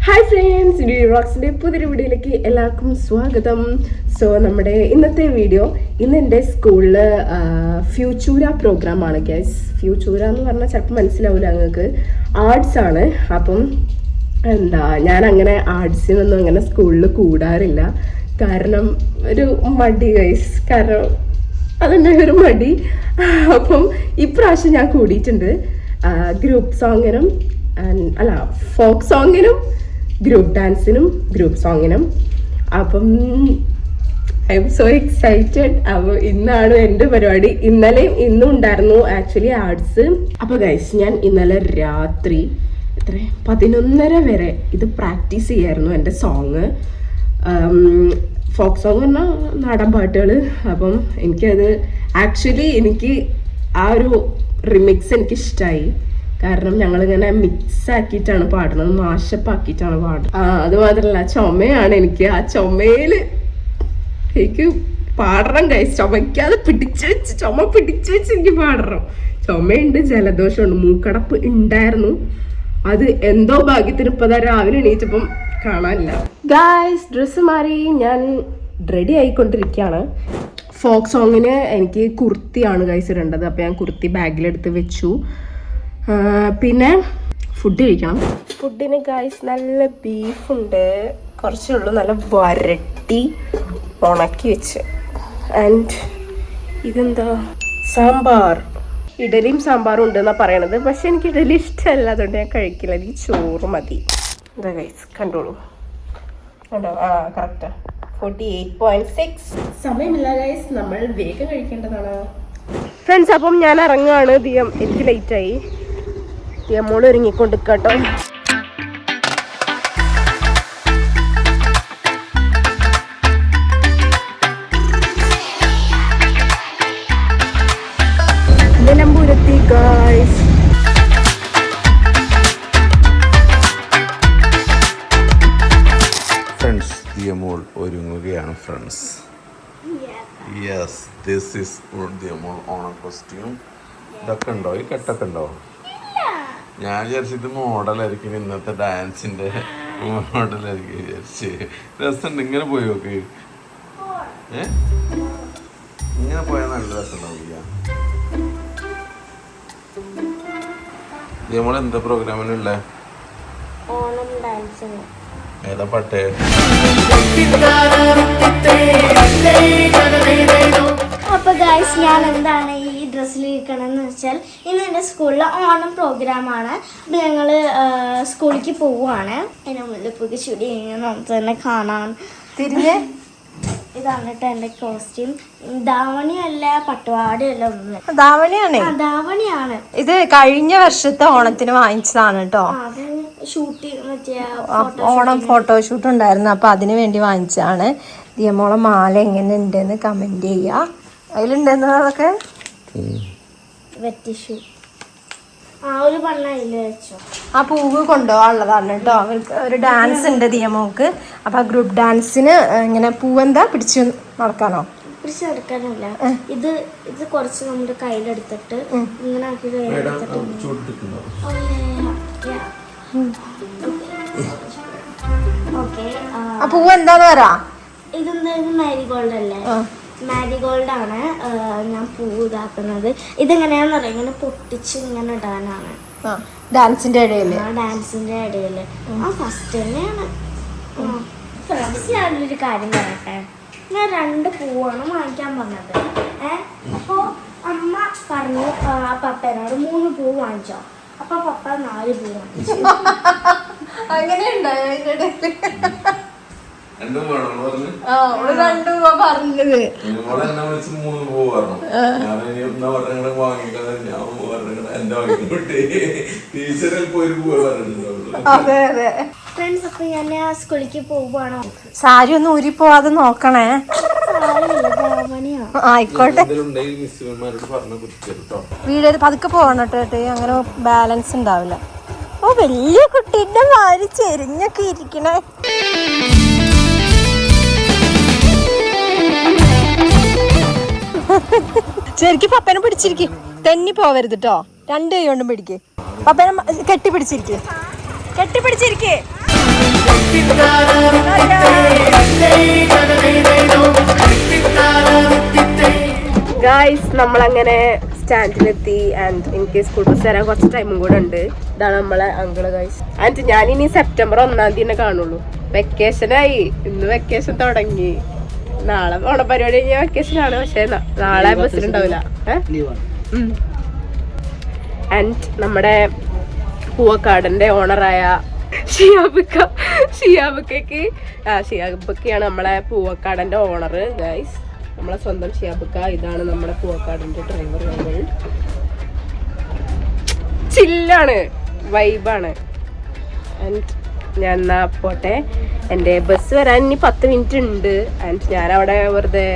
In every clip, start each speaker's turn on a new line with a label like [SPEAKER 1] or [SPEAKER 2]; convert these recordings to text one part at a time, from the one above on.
[SPEAKER 1] Hi friends, റോക്സിൻ്റെ പുതിയൊരു വീഡിയോയിലേക്ക് എല്ലാവർക്കും സ്വാഗതം. സോ നമ്മുടെ ഇന്നത്തെ വീഡിയോ ഇന്ന് എൻ്റെ സ്കൂളിൽ ഫ്യൂച്ചൂര പ്രോഗ്രാമാണ് ഗൈസ്. ഫ്യൂച്ചൂര എന്ന് പറഞ്ഞാൽ ചിലപ്പോൾ മനസ്സിലാവില്ല നിങ്ങൾക്ക്, ആർട്സ് ആണ്. അപ്പം ഞാൻ അങ്ങനെ ആർട്സിനൊന്നും അങ്ങനെ സ്കൂളിൽ കൂടാറില്ല. കാരണം ഒരു മടി ഗൈസ്, കാരണം അതെന്നെ ഒരു മടി. അപ്പം ഇപ്രാവശ്യം ഞാൻ കൂടിയിട്ടുണ്ട് ഗ്രൂപ്പ് സോങ്ങിനും ഫോക്ക് സോങ്ങിനും ഗ്രൂപ്പ് ഡാൻസിനും ഗ്രൂപ്പ് സോങ്ങിനും. അപ്പം ഐ എം സോ എക്സൈറ്റഡ്. അപ്പോൾ ഇന്നാണ് എൻ്റെ പരിപാടി. ഇന്നലെയും ഇന്നും ഉണ്ടായിരുന്നു ആക്ച്വലി ആർട്സ്. അപ്പോൾ ഗൈസ്, ഞാൻ ഇന്നലെ രാത്രി 11:30 വരെ ഇത് പ്രാക്ടീസ് ചെയ്യായിരുന്നു എൻ്റെ സോങ്. ഫോക്ക് സോങ് പറഞ്ഞാൽ നാടൻ പാട്ടുകൾ. അപ്പം എനിക്കത് ആക്ച്വലി എനിക്ക് ആ ഒരു റിമിക്സ് എനിക്കിഷ്ടമായി. കാരണം ഞങ്ങളിങ്ങനെ മിക്സ് ആക്കിയിട്ടാണ് പാടുന്നത്, മാഷപ്പാക്കിയിട്ടാണ് പാടുന്നത്. അത് മാത്രമല്ല ചുമയാണ് എനിക്ക്. ആ ചുമയിൽ എനിക്ക് പാടണം ഗൈസ്. ചുമയ്ക്കാതെ ചുമ പിടിച്ചു വെച്ച് എനിക്ക് പാടണം. ചുമയുണ്ട്, ജലദോഷമുണ്ട്, മൂക്കടപ്പ് ഉണ്ടായിരുന്നു. അത് എന്തോ ഭാഗ്യത്തിന് ഇപ്പം രാവിലെ എണീറ്റപ്പം കാണാനില്ല. ഗൈസ്, ഡ്രസ്സ് മാറി ഞാൻ റെഡി ആയിക്കൊണ്ടിരിക്കുകയാണ്. ഫോക്ക് സോങ്ങിന് എനിക്ക് കുർത്തിയാണ് ഗൈസ് ഇടേണ്ടത്. അപ്പോൾ ഞാൻ കുർത്തി ബാഗിലെടുത്ത് വെച്ചു. പിന്നെ ഫുഡ് കഴിക്കണം. ഫുഡിന് ഗൈസ് നല്ല ബീഫുണ്ട്, കുറച്ചേ ഉള്ളൂ, നല്ല വരട്ടി ഉണക്കി വെച്ച്. ആൻഡ് ഇതെന്താ, സാമ്പാർ. ഇഡലിയും സാമ്പാറും ഉണ്ടെന്നാണ് പറയണത്. പക്ഷെ എനിക്ക് ഇഡലി ഇഷ്ടമല്ല, അതുകൊണ്ട് ഞാൻ കഴിക്കില്ല. എനിക്ക് ചോറ് മതി. ഇതാ ഗൈസ്, കണ്ടോളൂ. കണ്ടോ? കറക്റ്റാ, 48.6. സമയമില്ല ഗൈസ്, നമ്മൾ വേഗം കഴിക്കേണ്ടതാണ് ഫ്രണ്ട്സ്. അപ്പം ഞാൻ ഇറങ്ങുകയാണ്. എനിക്ക് ലേറ്റായി. മോള് ഒരുങ്ങിക്കൊണ്ടിരിക്കട്ടോ. നിലമ്പൂരെത്തി ഗൈസ്.
[SPEAKER 2] ഫ്രണ്ട്സ്, ദിയമോൾ ഒരുങ്ങുകയാണ് ഫ്രണ്ട്സ്. യെസ്, ദിസ് ഈസ് ദിയമോൾ ഓണം കോസ്റ്റ്യൂം. ഇതൊക്കെ ഉണ്ടോ? ഈ കെട്ടൊക്കെ ഉണ്ടോ? ഞാൻ വിചാരിച്ചിട്ട് മോഡലായിരിക്കും, ഇന്നത്തെ ഡാൻസിന്റെ മോഡലായിരിക്കും വിചാരിച്ച്. രസമുണ്ട്. ഇങ്ങനെ പോയി നോക്ക്. ഇങ്ങനെ പോയാൽ നല്ല രസമുണ്ടാവില്ല. ദിയമോൾ എന്താ പ്രോഗ്രാമിനുള്ള? ഏതാ പാട്ട്?
[SPEAKER 3] അപ്പോൾ ഗൈസ്, ഞാൻ എന്താണ് ഈ ഡ്രസ്സിൽ ഇരിക്കണമെന്ന് വെച്ചാൽ ഇന്ന് എൻ്റെ സ്കൂളിൽ ഓണം പ്രോഗ്രാമാണ്. അപ്പോൾ ഞങ്ങൾ സ്കൂളിലേക്ക് പോവുകയാണ്. എൻ്റെ മുല്ലപ്പൂക്ക് ചുടി നമുക്ക് തന്നെ കാണാൻ തിരിഞ്ഞ്. ഇതാണ് കേട്ടോ എൻ്റെ കോസ്റ്റ്യൂം. ധാവണിയല്ല, പട്ടുപാടിയല്ല, ഒന്നും ധാവണിയാണ്.
[SPEAKER 4] ഇത് കഴിഞ്ഞ വർഷത്തെ ഓണത്തിന് വാങ്ങിച്ചതാണ് കേട്ടോ.
[SPEAKER 3] ഷൂട്ടിങ് മറ്റേ
[SPEAKER 4] ഓണം ഫോട്ടോഷൂട്ട് ഉണ്ടായിരുന്നു, അപ്പൊ അതിന് വേണ്ടി വാങ്ങിച്ചതാണ്. ദിയമോളെ മാല എങ്ങനെ ഉണ്ടെന്ന് കമന്റ് ചെയ്യാ. അതിലുണ്ടെന്ന് അതൊക്കെ
[SPEAKER 3] വെറ്റിഷു ഒരു പണ്ണ അതിൽ വെച്ചോ.
[SPEAKER 4] ആ പൂവ് കൊണ്ടുപോകാനുള്ളതാണ് കേട്ടോ. അവർക്ക് ഒരു ഡാൻസ് ഉണ്ട് ദിയമോക്ക്. അപ്പൊ ആ ഗ്രൂപ്പ് ഡാൻസിന് ഇങ്ങനെ പൂവെന്താ പിടിച്ചു നടക്കാനോ?
[SPEAKER 3] പിടിച്ചു നടക്കാനല്ല, ഇത് കുറച്ച് നമ്മുടെ കയ്യിലെടുത്തിട്ട് ഇങ്ങനെ ആക്കി കയ്യിലെടുത്തിട്ട്. ഓക്കെ,
[SPEAKER 4] ആ പൂവ് എന്താന്ന് പറ.
[SPEAKER 3] ഇതെന്തായാലും മാരിഗോൾഡ് അല്ലേ? മാരിഗോൾഡ് ആണ് ഞാൻ പൂവ് ഇതാക്കുന്നത്. ഇതെങ്ങനെയാന്ന് പറയാം, ഇങ്ങനെ പൊട്ടിച്ച് ഇങ്ങനെ ഇടാനാണ്
[SPEAKER 4] ഡാൻസിന്റെ ഇടയിൽ.
[SPEAKER 3] ഫസ്റ്റ് തന്നെയാണ്. ഫ്രണ്ട്സ്, ഞാനൊരു കാര്യം പറയട്ടെ. ഞാൻ 2 പൂവാണ് വാങ്ങിക്കാൻ പറഞ്ഞത്. അപ്പോൾ അമ്മ പറഞ്ഞു പപ്പേനോട് 3 പൂവ് വാങ്ങിച്ചോ. അപ്പൊ പപ്പ 4 പൂവ് വാങ്ങിച്ചു.
[SPEAKER 4] അങ്ങനെയുണ്ടായോ?
[SPEAKER 2] രണ്ടും പറഞ്ഞത്
[SPEAKER 4] അതെ അതെ.
[SPEAKER 3] ഫ്രണ്ട്സ്, അപ്പൊ ഞാൻ സ്കൂളിലേക്ക് പോവാണോ?
[SPEAKER 4] സാരി ഒന്നും ഊരി പോവാതെ നോക്കണേ. ആയിക്കോട്ടെ, വീട് പതുക്കെ പോകണം കേട്ടോ. അങ്ങനെ ബാലൻസ് ഉണ്ടാവില്ല. ഓ, വലിയ കുട്ടീന്റെ മാതിരി ചെരിഞ്ഞൊക്കെ ഇരിക്കണേ. ശരിക്കും പപ്പനെ പിടിച്ചിരിക്കും, തെന്നി പോവരുത് കേട്ടോ. 2 കൈ കൊണ്ടും പിടിക്ക്. പപ്പനെ കെട്ടി പിടിച്ചിരിക്കും. കെട്ടിപ്പിടിച്ചിരിക്കേ.
[SPEAKER 1] ഗായ്സ് നമ്മളങ്ങനെ സ്റ്റാൻഡിലെത്തി ആൻഡ് എനിക്ക് സ്കൂൾ ബസ് വരാൻ കുറച്ച് ടൈമും കൂടെ ഉണ്ട്. ഇതാണ് നമ്മളെ അങ്കിള് ഗായ്സ്. ആൻഡ് ഞാനിനി സെപ്റ്റംബർ 1-ാം തീയതി കാണുള്ളൂ. വെക്കേഷനായി, ഇന്ന് വെക്കേഷൻ തുടങ്ങി. നാളെ ഓണപരിപാടി കഴിഞ്ഞാൽ വെക്കേഷനാണ്. പക്ഷെ നാളെ ബസ്സിലുണ്ടാവില്ല. ആൻഡ് നമ്മുടെ പൂവക്കാടന്റെ ഓണറായ ഷിയാബുക്കയാണ് നമ്മളെ പൂവക്കാടന്റെ ഓണർ ഗൈസ്. നമ്മളെ സ്വന്തം ഷിയാബുക്ക. ഇതാണ് നമ്മുടെ പൂവക്കാടന്റെ ഡ്രൈവർ. ചില്ലാണ്, വൈബാണ്. ആൻഡ് ഞാൻ എന്നാ പോട്ടെ. എൻ്റെ ബസ് വരാൻ ഇനി 10 മിനിറ്റ് ഉണ്ട്. ആൻഡ് ഞാനവിടെ വെറുതെ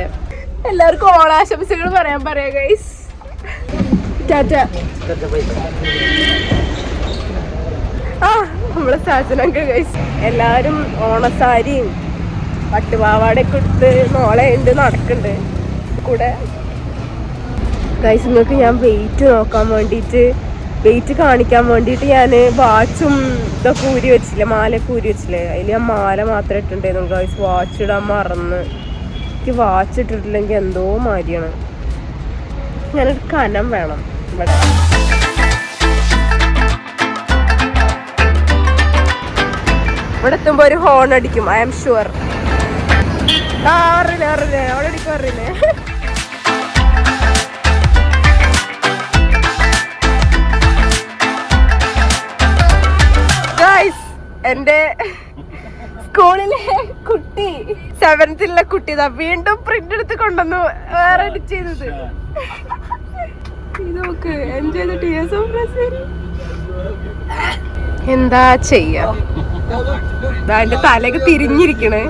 [SPEAKER 1] എല്ലാവർക്കും ഓണാശംസകൾ പറയാം ഗൈസ്. ടാറ്റ. ആ നമ്മളെ സാജനങ്ക ഗൈസ്. എല്ലാവരും ഓണസാരിയും പട്ടുപാവാടയൊക്കെ എടുത്ത് നോളയുണ്ട് നടക്കുന്നുണ്ട് കൂടെ ഗൈസ്. നിങ്ങൾക്ക് ഞാൻ വെയിറ്റ് നോക്കാൻ വേണ്ടിയിട്ട്, വെയിറ്റ് കാണിക്കാൻ വേണ്ടിയിട്ട് ഞാൻ വാച്ചും ഇതൊക്കെ ഊരി വെച്ചില്ലേ, മാലയൊക്കെ ഊരി വെച്ചില്ലേ, അതിൽ ഞാൻ മാല മാത്രമേ ഇട്ടിട്ടുണ്ടായിരുന്നു ഗൈസ്. വാച്ച് ഇടാൻ മറന്ന്. എനിക്ക് വാച്ച് ഇട്ടിട്ടില്ലെങ്കിൽ എന്തോ മാതിരിയാണ്. ഞാനൊരു കനം വേണം ഇവിടെ. ഇവിടെ എത്തുമ്പോ ഒരു ഹോൺ അടിക്കും, ഐ ആം ഷുവർ. അറിയില്ലേ അവിടെ അടിക്കും, അറിയില്ലേ. ഗൈസ്, എന്റെ സ്കൂളിലെ കുട്ടി 7th കുട്ടി ഇതാ വീണ്ടും പ്രിന്റ് എടുത്ത് കൊണ്ടുവന്നു വേറെ എഡിറ്റ് ചെയ്തത്. ഇത് നോക്ക്, enjoy the tears of Brazil. എന്താ ചെയ്യാ, എന്റെ തലയൊക്കെ തിരിഞ്ഞിരിക്കണേ.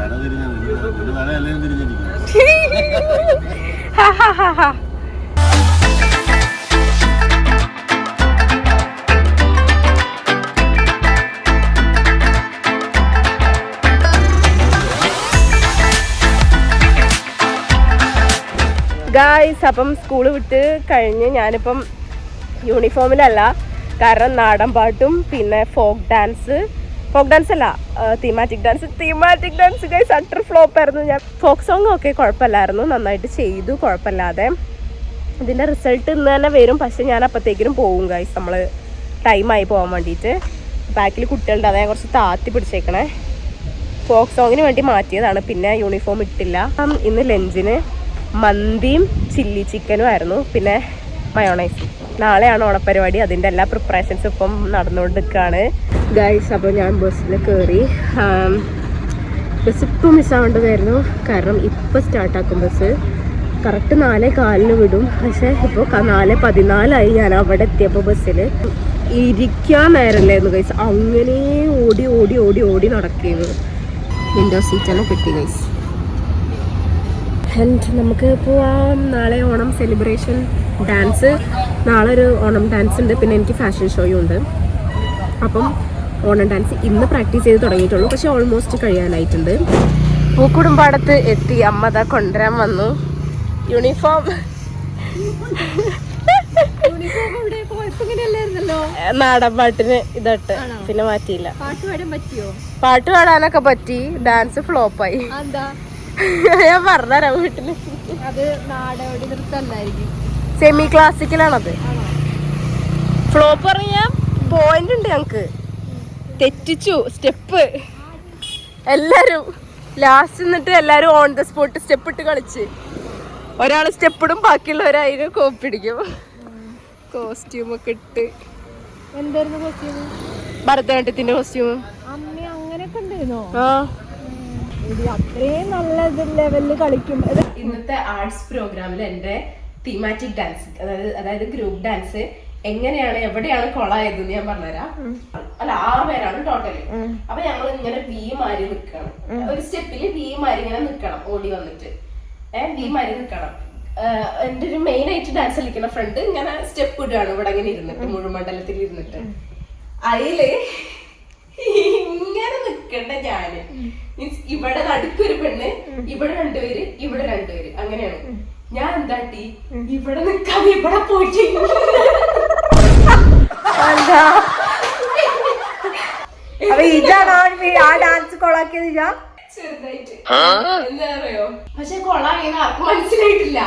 [SPEAKER 1] ഗായ്സ്, അപ്പം സ്കൂള് വിട്ട് കഴിഞ്ഞ് ഞാനിപ്പം യൂണിഫോമിലല്ല. കാരണം നാടൻ പാട്ടും പിന്നെ ഫോക്ക് ഡാൻസ് അല്ല, thematic dance guys utter flop ആയിരുന്നു. ഞാൻ ഫോക്ക് സോങ് ഒക്കെ കുഴപ്പമില്ലായിരുന്നു, നന്നായിട്ട് ചെയ്തു, കുഴപ്പമില്ലാതെ. ഇതിൻ്റെ റിസൾട്ട് ഇന്ന് തന്നെ വരും. പക്ഷെ ഞാൻ അപ്പോഴത്തേക്കിനും പോവും ഗൈസ്. നമ്മൾ ടൈമായി പോകാൻ വേണ്ടിയിട്ട്. ബാക്കിൽ കുട്ടികളുണ്ട്, അതായത് കുറച്ച് താത്തി പിടിച്ചേക്കണേ. ഫോക്ക് സോങ്ങിന് വേണ്ടി മാറ്റിയതാണ്, പിന്നെ യൂണിഫോം ഇട്ടില്ല. ഇന്ന് ലഞ്ചിന് മന്തിയും ചില്ലി ചിക്കനും ആയിരുന്നു, പിന്നെ മയോണൈസ്. നാളെയാണ് ഓണപ്പരിപാടി, അതിൻ്റെ എല്ലാ പ്രിപ്പറേഷൻസും ഇപ്പം നടന്നുകൊണ്ടിരിക്കുകയാണ് ഗൈസ്. അപ്പോൾ ഞാൻ ബസ്സിൽ കയറി. ബസ് ഇപ്പം മിസ്സാവേണ്ടതായിരുന്നു, കാരണം ഇപ്പം സ്റ്റാർട്ടാക്കും ബസ്. കറക്റ്റ് 4:15 വിടും. പക്ഷേ ഇപ്പോൾ 4:14 ഞാൻ അവിടെ എത്തിയപ്പോൾ ബസ്സിൽ ഇരിക്കാൻ നേരമല്ലായിരുന്നു ഗൈസ്. അങ്ങനെ ഓടി ഓടി ഓടി ഓടി നടക്കുന്നു. വിൻഡോ സീറ്റാണ് കിട്ടി ഗൈസ്. ആൻഡ് നമുക്ക് പോവാം. നാളെ ഓണം സെലിബ്രേഷൻ ഡാൻസ്, നാളെ ഒരു ഓണം ഡാൻസ് ഉണ്ട്, പിന്നെ എനിക്ക് ഫാഷൻ ഷോയും ഉണ്ട്. അപ്പം ഓണം ഡാൻസ് ഇന്ന് പ്രാക്ടീസ് ചെയ്ത് തുടങ്ങിയിട്ടുള്ളൂ, പക്ഷെ ഓൾമോസ്റ്റ് കഴിയാനായിട്ടുണ്ട്. പൂക്കുടുംപാടത്ത് എത്തി. അമ്മ ദാ കൊണ്ടുവരാൻ വന്നു യൂണിഫോം. നാടൻ പാട്ടിന് ഇതട്ട് പിന്നെ മാറ്റിയില്ല. പാട്ട് പാടാനൊക്കെ പറ്റി, ഡാൻസ് ഫ്ലോപ്പായി. ഞാൻ പറഞ്ഞുതരാം വീട്ടില്.
[SPEAKER 4] അത് നാടോടി നൃത്തമല്ലായിരിക്കും,
[SPEAKER 1] സെമി ക്ലാസിക്കലാണത്. ഫ്ലോപ്പ് പറയാൻ പോയിന്റ് ഉണ്ട് ഞങ്ങക്ക്. തെറ്റിച്ചു സ്റ്റെപ്പ് എല്ലാരും. ലാസ്റ്റ് നിന്നിട്ട് എല്ലാരും ഓൺ ദ സ്പോട്ട് സ്റ്റെപ്പ് ഇട്ട് കളിച്ച്. ഒരാൾ സ്റ്റെപ്പ് ഇടും, ബാക്കിയുള്ളവരായിരുന്നു കോപ്പി അടിക്കും. കോസ്റ്റ്യൂം ഒക്കെ ഇട്ട്.
[SPEAKER 4] എന്തായിരുന്നു കോസ്റ്റ്യൂം?
[SPEAKER 1] ഭരതനാട്യത്തിന്റെ കോസ്റ്റ്യൂം.
[SPEAKER 4] അങ്ങനെയൊക്കെ ഉണ്ടായിരുന്നോ?
[SPEAKER 1] ആ,
[SPEAKER 4] അത്രയും നല്ല ലെവലില് കളിക്കും.
[SPEAKER 1] ഇന്നത്തെ ആർട്സ് പ്രോഗ്രാമിൽ എന്റെ തീമാറ്റിക് ഡാൻസ്, അതായത് ഗ്രൂപ്പ് ഡാൻസ് എങ്ങനെയാണ് എവിടെയാണ് കൊളായതെന്ന് ഞാൻ പറഞ്ഞുതരാം. അല്ല, 6 പേരാണ് ടോട്ടല്. അപ്പൊ ഞങ്ങൾ ഇങ്ങനെ വി മാരി നിക്കണം. ഒരു സ്റ്റെപ്പില് വി മാരി ഇങ്ങനെ നിക്കണം, ഓടി വന്നിട്ട് വി മാരി നിക്കണം. എന്റെ ഒരു മെയിൻ ആയിട്ട് ഡാൻസ് കളിക്കുന്ന ഫ്രണ്ട് ഇങ്ങനെ സ്റ്റെപ്പ് ഇടുകയാണ് ഇവിടെ ഇങ്ങനെ ഇരുന്നിട്ട്, മുഴുമണ്ഡലത്തിൽ ഇരുന്നിട്ട്. അതില് ഇങ്ങനെ നിക്കണ്ട ഞാന്. മീൻസ് ഇവിടെ നടുക്കൊരു പെണ്ണ്, ഇവിടെ 2 പേര്, ഇവിടെ 2 പേര്, അങ്ങനെയാണ്. ഞാൻ എന്താട്ടി ഇവിടെ നിക്കാതെ ഇവിടെ പോയിട്ട്
[SPEAKER 4] അപ്പൊ ഇജാണ് ആ ഡാൻസ് കൊളാക്കിയത് ഇജാ?
[SPEAKER 1] ചെറുതായിട്ട് എന്താ അറിയോ, പക്ഷെ കൊള്ളാന്ന് ആർക്കും മനസ്സിലായിട്ടില്ല.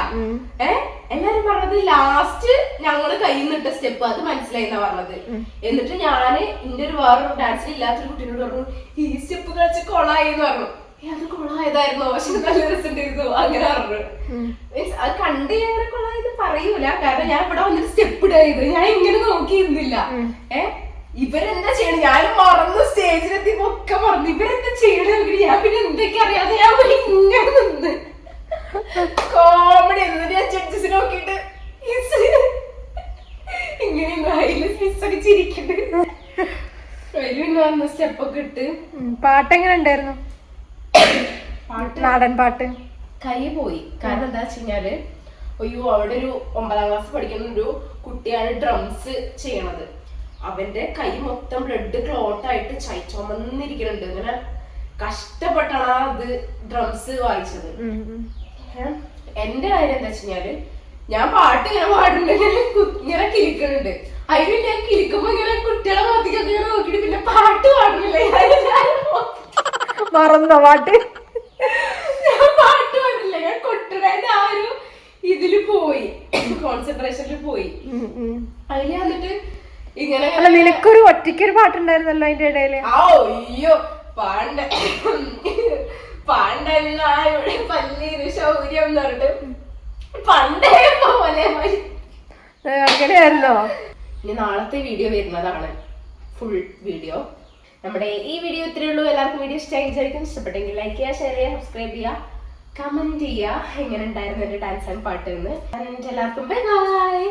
[SPEAKER 1] എല്ലാരും പറഞ്ഞത് ലാസ്റ്റ് ഞങ്ങള് കയ്യിൽ നിന്നിട്ട സ്റ്റെപ്പ് അത് മനസ്സിലായി എന്നാ പറഞ്ഞത്. എന്നിട്ട് ഞാന് എന്റെ ഒരു വേറൊരു ഡാൻസിൽ ഇല്ലാത്തൊരു കുട്ടീനോട് പറഞ്ഞു ഈ സ്റ്റെപ്പ് കളിച്ച് കൊളായി എന്ന് പറഞ്ഞു. അത് കൊളായതായിരുന്നോ, പക്ഷെ നല്ല റിസൾട്ട് ചെയ്തു അങ്ങനെ പറഞ്ഞു. മീൻസ് അത് കണ്ട് ഞാൻ കൊളായത് പറയൂല, കാരണം ഞാൻ ഇവിടെ വന്നിട്ട് സ്റ്റെപ്പ് ഇടുക ചെയ്തു. ഞാൻ ഇങ്ങനെ നോക്കിയിരുന്നില്ല. ഇവരെന്താ ചെയ്യണ ഞാൻ മറന്ന് സ്റ്റേജിലെത്തി ഒക്കെ മറന്നു. ഇവരെന്താ ചെയ്യണ ഞാൻ പിന്നെ എന്തൊക്കെ അറിയാതെ ഞാൻ ഇങ്ങനെ നിന്ന് കോമഡി എന്നിട്ട് ഞാൻ ജഡ്ജസ് നോക്കിട്ട് ഇങ്ങനെ ചിരിക്കണ്ട്. വന്ന സ്റ്റെപ്പൊക്കെ ഇട്ട്.
[SPEAKER 4] പാട്ട് എങ്ങനെ ഉണ്ടായിരുന്നു? നാടൻ പാട്ട്
[SPEAKER 1] കൈ പോയി. കാരണം എന്താ വെച്ച് കഴിഞ്ഞാല് അയ്യോ അവിടെ ഒരു 9ാം ക്ലാസ് പഠിക്കുന്ന ഒരു കുട്ടിയാണ് ഡ്രംസ് ചെയ്യണത്. അവന്റെ കൈ മൊത്തം ബ്ലഡ് ക്ലോട്ട് ആയിട്ട് ചുമന്നിരിക്കുന്നുണ്ട്. ഇങ്ങനെ കഷ്ടപ്പെട്ടാണ് അത് ഡ്രംസ് വായിച്ചത്. എന്റെ കാര്യം എന്താ വെച്ച് കഴിഞ്ഞാല് ഞാൻ പാട്ട് ഇങ്ങനെ പാടുന്നുണ്ട്, ഇങ്ങനെ കിലിക്കുന്നുണ്ട്. അതിന് ഞാൻ കിലിക്കുമ്പോ ഇങ്ങനെ കുട്ടികളെ മുഖത്തേക്കൊക്കെ ഇങ്ങനെ നോക്കിട്ട് പിന്നെ പാട്ട് പാടുന്നില്ലേ,
[SPEAKER 4] മറന്നോ പാട്ട്?
[SPEAKER 1] ഞാൻ പാട്ട് പാടില്ല, ഞാൻ കൊട്ടുകാരന്റെ ആ ഒരു ഇതില് പോയി, കോൺസെൻട്രേഷനിൽ പോയി. അതില് വന്നിട്ട് ഇങ്ങനെ
[SPEAKER 4] നിനക്കൊരു ഒറ്റയ്ക്കൊരു പാട്ടുണ്ടായിരുന്നല്ലോ അതിന്റെ ഇടയില്.
[SPEAKER 1] അയ്യോ പാണ്ടെന്നായുടെ പല്ലിന് ശൗര്യം എന്ന് പറഞ്ഞിട്ട് പണ്ടേ പോലെ
[SPEAKER 4] അങ്ങനെയായിരുന്നോ?
[SPEAKER 1] ഇനി നാളത്തെ വീഡിയോ വരുന്നതാണ്, ഫുൾ വീഡിയോ. നമ്മുടെ ഈ വീഡിയോ ഇത്രയേ ഉള്ളൂ. എല്ലാവർക്കും വീഡിയോ ഇഷ്ടമായി വിചാരിക്കും. ഇഷ്ടപ്പെട്ടെങ്കിൽ ലൈക്ക് ചെയ്യുക, ഷെയർ ചെയ്യുക, സബ്സ്ക്രൈബ് ചെയ്യുക, കമന്റ് ചെയ്യുക എങ്ങനെ ഉണ്ടായിരുന്നു എന്റെ ഡാൻസ് ആൻഡ് പാട്ട് എന്ന്. എല്ലാവർക്കും ബൈ ബൈ.